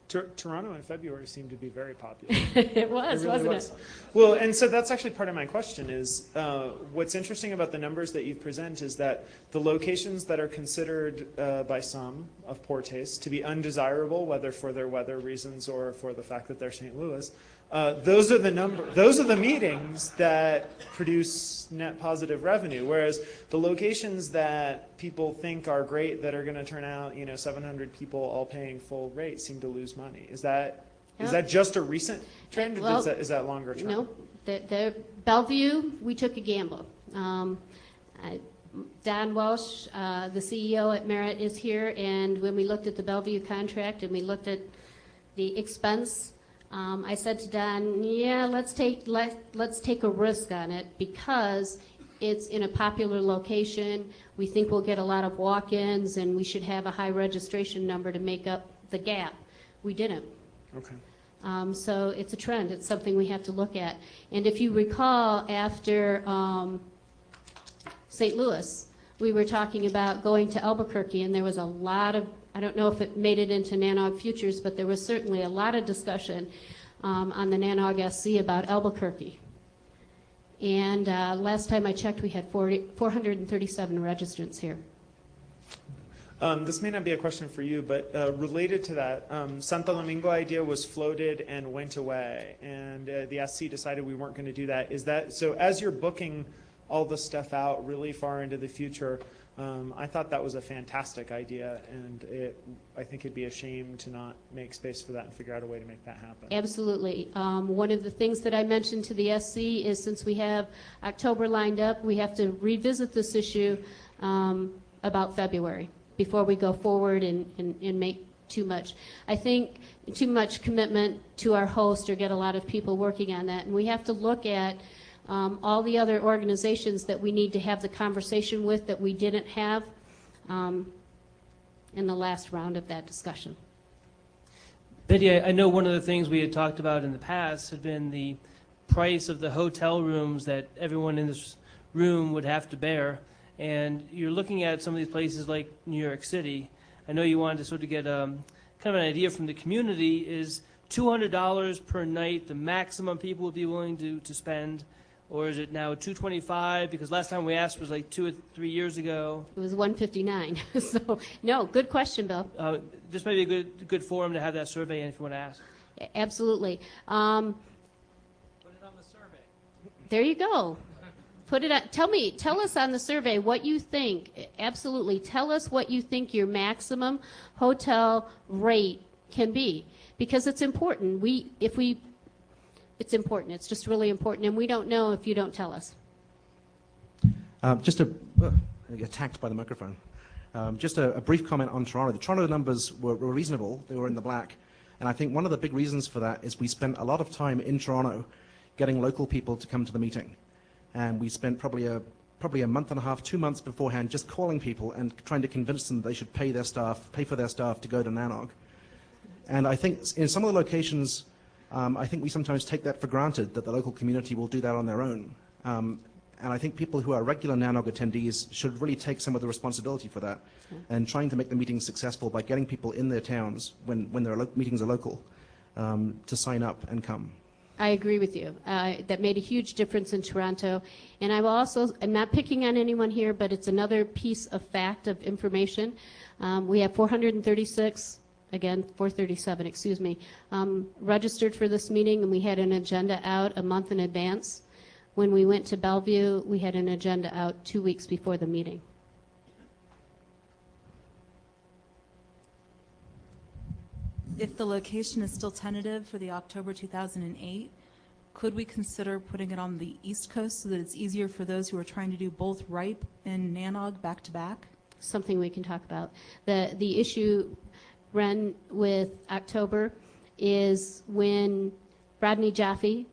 Toronto in February seemed to be very popular. It was, really wasn't it? Well, and so that's actually part of my question is, what's interesting about the numbers that you present is that the locations that are considered by some of poor taste to be undesirable, whether for their weather reasons or for the fact that they're St. Louis, those are the meetings that produce net positive revenue, whereas the locations that people think are great that are going to turn out 700 people all paying full rate seem to lose money. Is that just a recent trend, or is that longer term? No, the Bellevue, we took a gamble. Don Walsh, the CEO at Merit, is here, and when we looked at the Bellevue contract and we looked at the expense, I said to Don, yeah, let's take a risk on it because it's in a popular location. We think we'll get a lot of walk-ins, and we should have a high registration number to make up the gap. We didn't. Okay. So it's a trend. It's something we have to look at. And if you recall, after St. Louis, we were talking about going to Albuquerque, and there was a lot of, I don't know if it made it into NANOG Futures, but there was certainly a lot of discussion on the NANOG SC about Albuquerque. And last time I checked, we had 437 registrants here. This may not be a question for you, but related to that, Santo Domingo idea was floated and went away, and the SC decided we weren't going to do that. Is that so? As you're booking all the stuff out really far into the future, I thought that was a fantastic idea, and I think it'd be a shame to not make space for that and figure out a way to make that happen. Absolutely. One of the things that I mentioned to the SC is since we have October lined up, we have to revisit this issue about February before we go forward and make too much. I think too much commitment to our host or get a lot of people working on that. And we have to look at all the other organizations that we need to have the conversation with that we didn't have in the last round of that discussion. Betty, I know one of the things we had talked about in the past had been the price of the hotel rooms that everyone in this room would have to bear. And you're looking at some of these places like New York City. I know you wanted to sort of get kind of an idea from the community. Is $200 per night the maximum people would be willing to spend? Or is it now $225? Because last time we asked was like 2 or 3 years ago. It was $159. So, no, good question, Bill. This might be a good forum to have that survey in if you want to ask. Absolutely. Put it on the survey. There you go. Put it on. Tell us on the survey what you think. Absolutely. Tell us what you think your maximum hotel rate can be, because it's important. It's important. It's just really important, and we don't know if you don't tell us. Attacked by the microphone. Just a brief comment on Toronto. The Toronto numbers were reasonable. They were in the black. And I think one of the big reasons for that is we spent a lot of time in Toronto getting local people to come to the meeting. And we spent probably a month and a half, 2 months beforehand just calling people and trying to convince them that they should pay for their staff to go to NANOG. And I think in some of the locations, I think we sometimes take that for granted that the local community will do that on their own. And I think people who are regular NANOG attendees should really take some of the responsibility for that and trying to make the meetings successful by getting people in their towns when their meetings are local to sign up and come. I agree with you. That made a huge difference in Toronto. And I will also, I'm not picking on anyone here, but it's another piece of fact of information. We have 437, excuse me, registered for this meeting, and we had an agenda out a month in advance. When we went to Bellevue, we had an agenda out 2 weeks before the meeting. If the location is still tentative for the October 2008, could we consider putting it on the East Coast so that it's easier for those who are trying to do both RIPE and NANOG back to back? Something we can talk about. The issue, Ren, with October is when Rodney Jaffe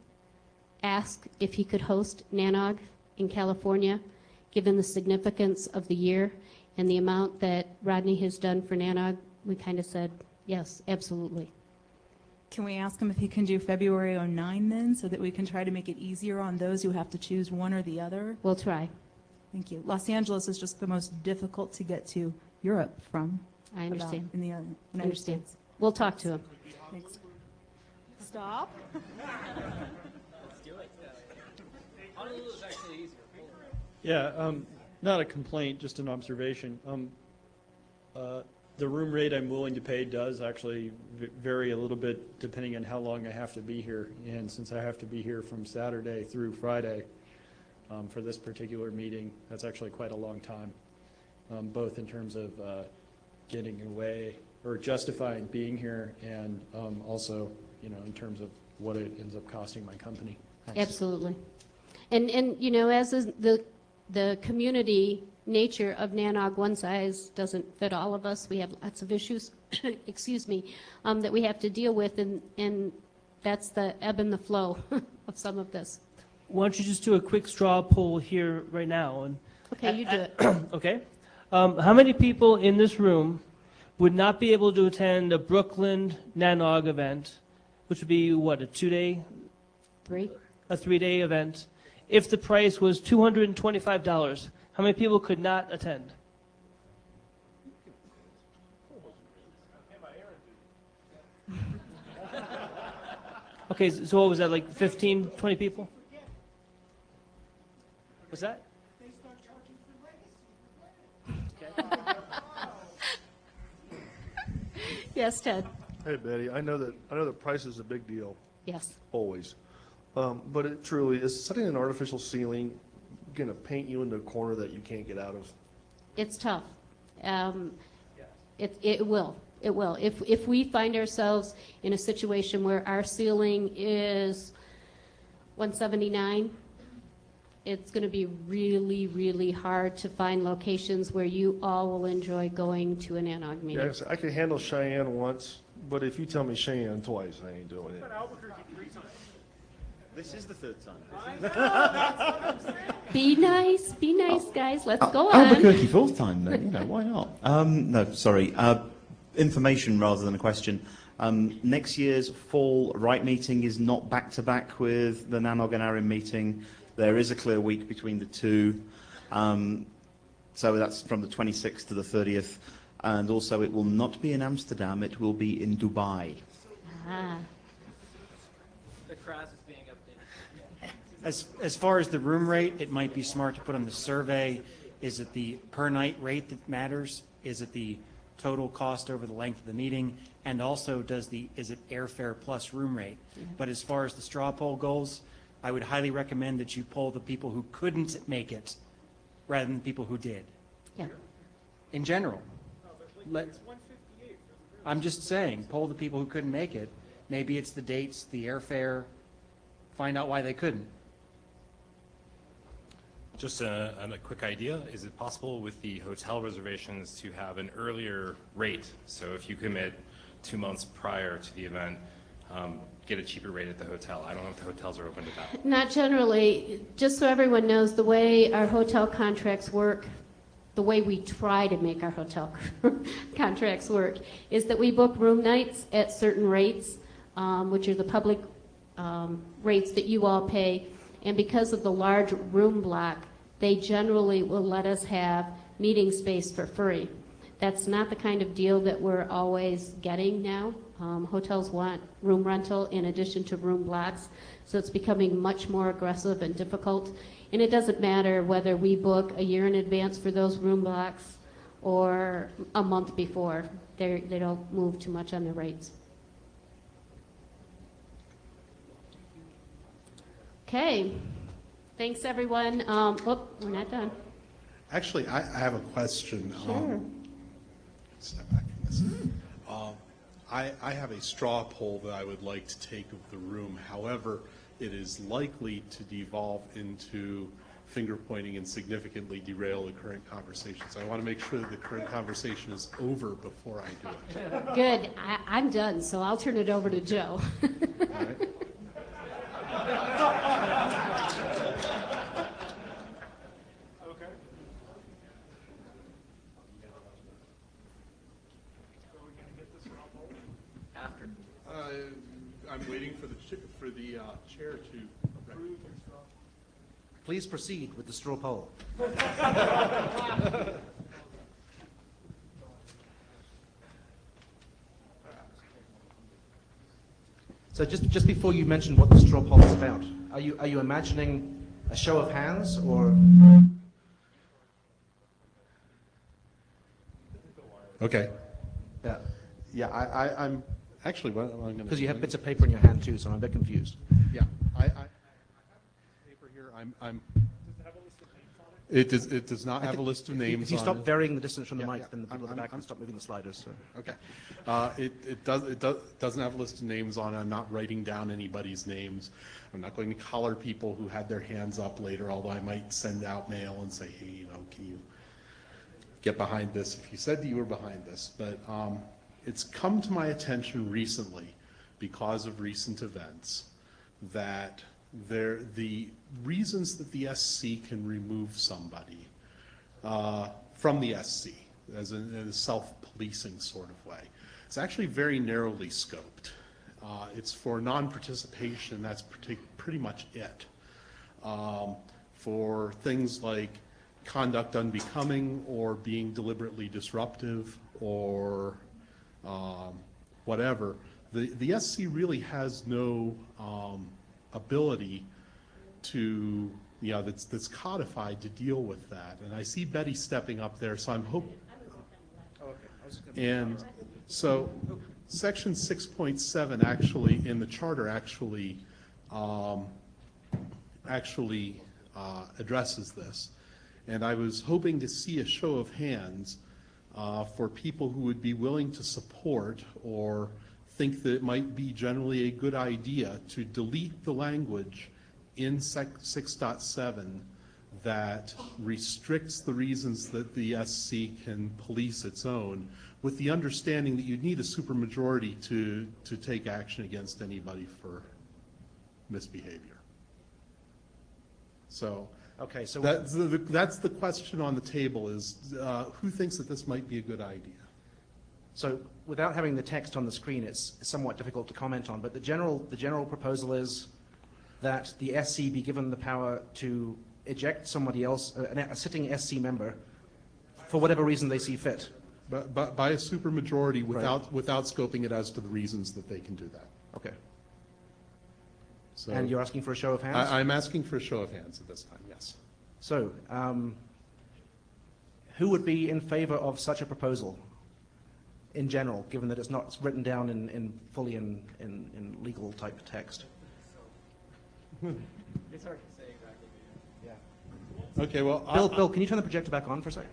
asked if he could host NANOG in California, given the significance of the year and the amount that Rodney has done for NANOG, we kind of said, yes, absolutely. Can we ask him if he can do February 09 then, so that we can try to make it easier on those who have to choose one or the other? We'll try. Thank you. Los Angeles is just the most difficult to get to Europe from. I understand. In the United States. We'll talk to him. Thanks. Stop. Let's do it. Honolulu is actually easier. Yeah, not a complaint, just an observation. The room rate I'm willing to pay does actually vary a little bit depending on how long I have to be here. And since I have to be here from Saturday through Friday for this particular meeting, that's actually quite a long time, both in terms of getting away or justifying being here and also, in terms of what it ends up costing my company. Thanks. Absolutely. And as is the community nature of NANOG, one size doesn't fit all of us. We have lots of issues, excuse me, that we have to deal with, and that's the ebb and the flow of some of this. Why don't you just do a quick straw poll here right now? And Okay, you do it. Okay. How many people in this room would not be able to attend a Brooklyn NANOG event, which would be, what, a 2-day? A 3-day event, if the price was $225? How many people could not attend? Okay, so what was that, like 15, 20 people? What's that? They start charging for legacy. Yes, Ted? Hey, Betty, I know that price is a big deal, Yes. always. But it truly is setting an artificial ceiling going to paint you into a corner that you can't get out of. It's tough. It will. It will. If we find ourselves in a situation where our ceiling is 179, it's going to be really, really hard to find locations where you all will enjoy going to an NANOG meeting. Yes, I could handle Cheyenne once, but if you tell me Cheyenne twice, I ain't doing it. This is the third time. Be nice, guys. Let's go on. Albuquerque fourth time, then. Why not? No, sorry. Information rather than a question. Next year's fall right meeting is not back-to-back with the NANOG and ARIM meeting. There is a clear week between the two. So that's from the 26th to the 30th. And also it will not be in Amsterdam, it will be in Dubai. Ah. The CRAS is being updated. As far as the room rate, it might be smart to put on the survey, is it the per night rate that matters? Is it the total cost over the length of the meeting? And also, is it airfare plus room rate? But as far as the straw poll goes, I would highly recommend that you poll the people who couldn't make it rather than the people who did. Yeah. In general. I'm just saying, poll the people who couldn't make it. Maybe it's the dates, the airfare, find out why they couldn't. Just a quick idea, is it possible with the hotel reservations to have an earlier rate? So if you commit 2 months prior to the event, get a cheaper rate at the hotel. I don't know if the hotels are open to that. Not generally. Just so everyone knows, the way our hotel contracts work, the way we try to make our hotel contracts work, is that we book room nights at certain rates, which are the public rates that you all pay. And because of the large room block, they generally will let us have meeting space for free. That's not the kind of deal that we're always getting now. Hotels want room rental in addition to room blocks, so it's becoming much more aggressive and difficult. And it doesn't matter whether we book a year in advance for those room blocks or a month before. They don't move too much on the rates. Okay, thanks everyone. We're not done. Actually, I have a question. Sure. Step back from this. I have a straw poll that I would like to take of the room. However, it is likely to devolve into finger pointing and significantly derail the current conversation. So I want to make sure that the current conversation is over before I do it. Good. I'm done, so I'll turn it over to Joe. All right. After. I'm waiting for the chair to approve. Please proceed with the straw poll. So just before you mention what the straw poll is about, are you imagining a show of hands or? Okay. Yeah. Yeah, I'm actually what I'm going to. Because you have bits of paper in your hand too, so I'm a bit confused. Yeah, I have paper here. It does not have a list of names. If you on stop it. varying the distance from the Yeah, mic, yeah. then the people at the back can stop moving the sliders. So. Okay. It doesn't have a list of names on it. I'm not writing down anybody's names. I'm not going to collar people who had their hands up later, although I might send out mail and say, hey, can you get behind this if you said that you were behind this. But it's come to my attention recently because of recent events that the reasons that the SC can remove somebody from the SC as in a self-policing sort of way, it's actually very narrowly scoped. It's for non-participation, that's pretty much it. For things like conduct unbecoming or being deliberately disruptive or whatever, the SC really has no ability to that's codified to deal with that. And I see Betty stepping up there, so I'm hoping. And so section 6.7 actually, in the charter, actually addresses this. And I was hoping to see a show of hands for people who would be willing to support or think that it might be generally a good idea to delete the language in 6.7 that restricts the reasons that the SC can police its own, with the understanding that you'd need a supermajority to take action against anybody for misbehavior. So, okay, so that's the question on the table: is who thinks that this might be a good idea? So, without having the text on the screen, it's somewhat difficult to comment on. But the general proposal is that the SC be given the power to eject somebody else, a sitting SC member, for whatever reason they see fit. But by a supermajority, without scoping it as to the reasons that they can do that. Okay. So, and you're asking for a show of hands? I'm asking for a show of hands at this time, yes. So, who would be in favor of such a proposal in general, given that it's not written down fully in legal type text? It's hard to say exactly. Yeah. Okay, well, Bill, can you turn the projector back on for a second?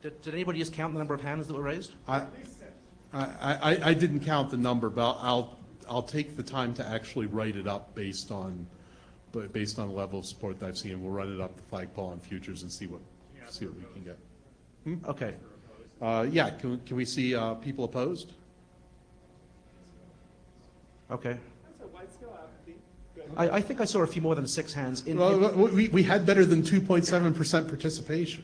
Did anybody just count the number of hands that were raised? I didn't count the number, but I'll take the time to actually write it up based on the level of support that I've seen. We'll run it up the flagpole on futures and see what we can get. Okay. Yeah. Can we see people opposed? Okay. I think I saw a few more than 6 hands. We had better than 2.7% participation.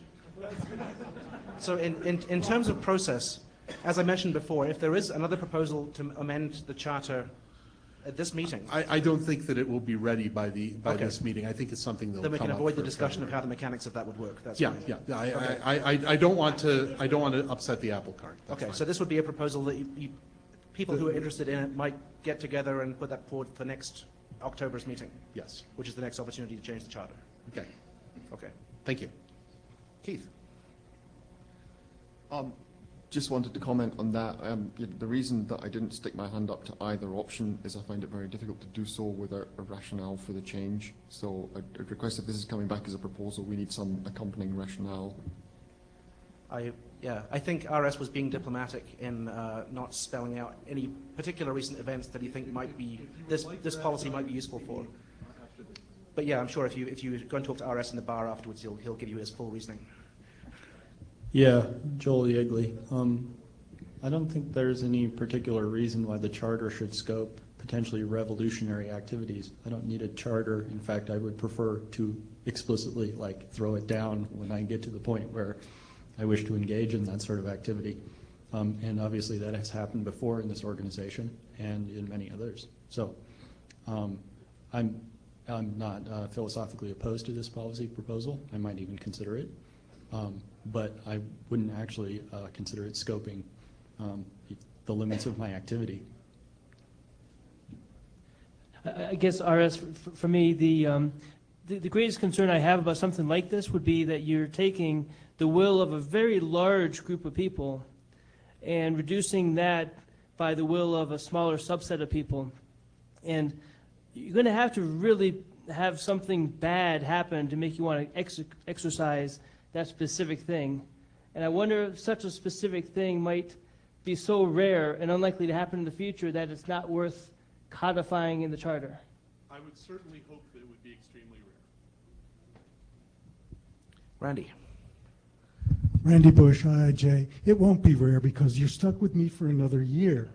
So in terms of process, as I mentioned before, if there is another proposal to amend the charter at this meeting, I don't think that it will be ready by this meeting. I think it's something that will then we come can up avoid the for discussion of February. how the mechanics of that would work. That's Yeah, fine. yeah. Okay. I don't want to upset the apple cart. That's Okay, fine. so this would be a proposal that people who are interested in it might get together and put that forward for next October's meeting. Yes. Which is the next opportunity to change the charter. Okay. Okay. Thank you. Keith. Just wanted to comment on that. The reason that I didn't stick my hand up to either option is I find it very difficult to do so without a rationale for the change. So I'd request, if this is coming back as a proposal, we need some accompanying rationale. I think RS was being diplomatic in not spelling out any particular recent events that he think might be this policy might be useful for. But yeah, I'm sure if you go and talk to RS in the bar afterwards, he'll give you his full reasoning. Yeah, Joel Yegley. I don't think there's any particular reason why the charter should scope potentially revolutionary activities. I don't need a charter. In fact, I would prefer to explicitly throw it down when I get to the point where I wish to engage in that sort of activity. And obviously that has happened before in this organization and in many others. So I'm not philosophically opposed to this policy proposal. I might even consider it. But I wouldn't actually consider it scoping the limits of my activity. I guess, RS, for me, the greatest concern I have about something like this would be that you're taking the will of a very large group of people and reducing that by the will of a smaller subset of people. And you're going to have to really have something bad happen to make you want to exercise that specific thing. And I wonder if such a specific thing might be so rare and unlikely to happen in the future that it's not worth codifying in the charter. I would certainly hope that it would be extremely rare. Randy. Randy Bush, IIJ. It won't be rare because you're stuck with me for another year.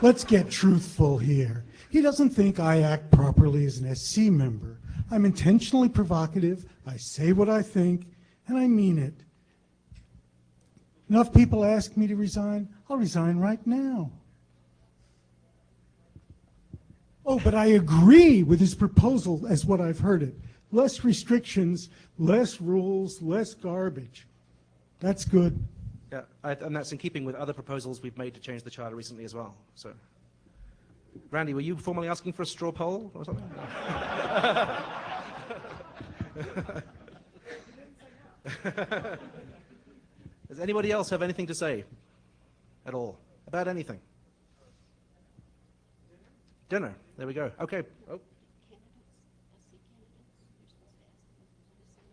Let's get truthful here. He doesn't think I act properly as an SC member. I'm intentionally provocative, I say what I think, and I mean it. Enough people ask me to resign, I'll resign right now. Oh, but I agree with his proposal as what I've heard it. Less restrictions, less rules, less garbage. That's good. Yeah, and that's in keeping with other proposals we've made to change the charter recently as well. So, Randy, were you formally asking for a straw poll or something? Does anybody else have anything to say at all about anything? Dinner. There we go. Okay.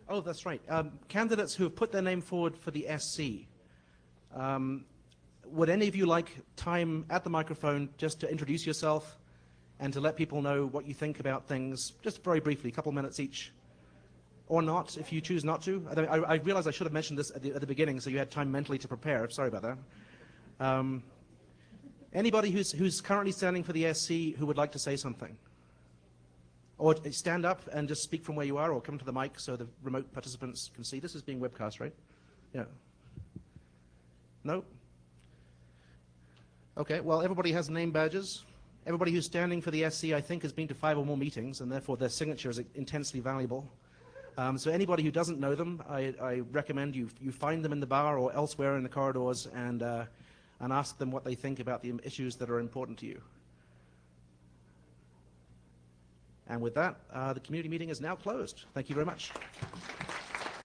Oh, that's right. Candidates who have put their name forward for the SC. Would any of you like time at the microphone just to introduce yourself and to let people know what you think about things, just very briefly, a couple minutes each? Or not, if you choose not to. I realize I should have mentioned this at the beginning, so you had time mentally to prepare. Sorry about that. Anybody who's currently standing for the SC who would like to say something? Or stand up and just speak from where you are, or come to the mic so the remote participants can see. This is being webcast, right? Yeah. No? Okay, well, everybody has name badges. Everybody who's standing for the SC, I think, has been to 5 or more meetings, and therefore their signature is intensely valuable. So anybody who doesn't know them, I recommend you find them in the bar or elsewhere in the corridors and ask them what they think about the issues that are important to you. And with that, the community meeting is now closed. Thank you very much.